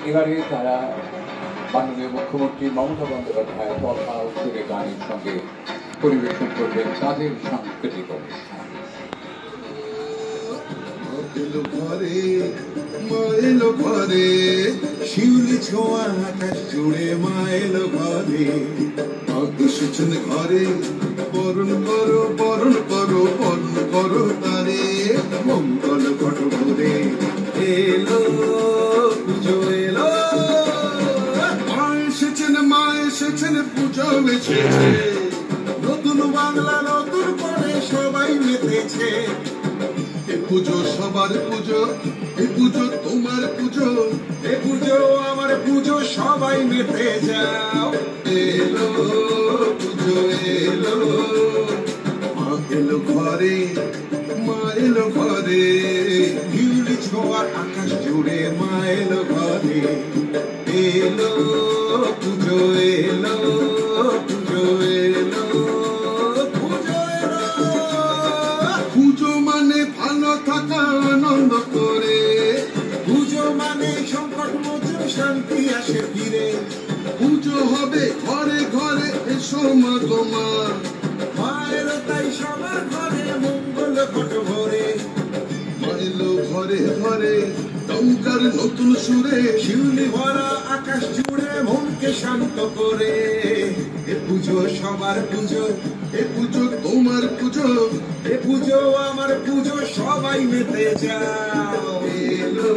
এবারে তারা মাননীয় মুখ্যমন্ত্রী মমতা বন্দ্যোপাধ্যায় কথা সুরে গানের সঙ্গে পরিবেশন করবেন তাদের সাংস্কৃতিক অনুষ্ঠান। মায়েলো ঘরে শিউলি ছোঁয়া আকাশ জুড়ে মায়েলো ঘরে এসেছেন ঘরে বরণ করো বরণ করো বরণ করো তারে মঙ্গল ঘট ভরে এলো পুজো এলো মা এসেছেন পুজো এসেছে নতুন বাংলা নতুন করে সবাই মেতেছে পুজো সবার পুজো এ পুজো তোমার পুজো এ পুজো আমার পুজো সবাই মেতে যাও এলো পুজো এলো মা এলো ঘরে মা এলো ঘরে শিউলি ছোঁয়া আকাশ জুড়ে মা এলো ঘরে এলো পুজো এলো পুজো এলো পুজো মানে ভালো থাকা আনন্দ করে পুজো মানে সংকট মোচন শান্তি আসে ফিরে পুজো হবে ঘরে ঘরে এসো মা তোমার মায়ের তাই সবার ঘরে মঙ্গল ঘট ভরে মায়েলো ঘরে ঘরে টঙ্কার নতুন সুরে শিউলি ভরা আকাশ জুড়ে মনকে শান্ত করে এ পুজো সবার পুজো এ পুজো তোমার পুজো এ পুজো আমার পুজো সবাই মেতে যাও এলো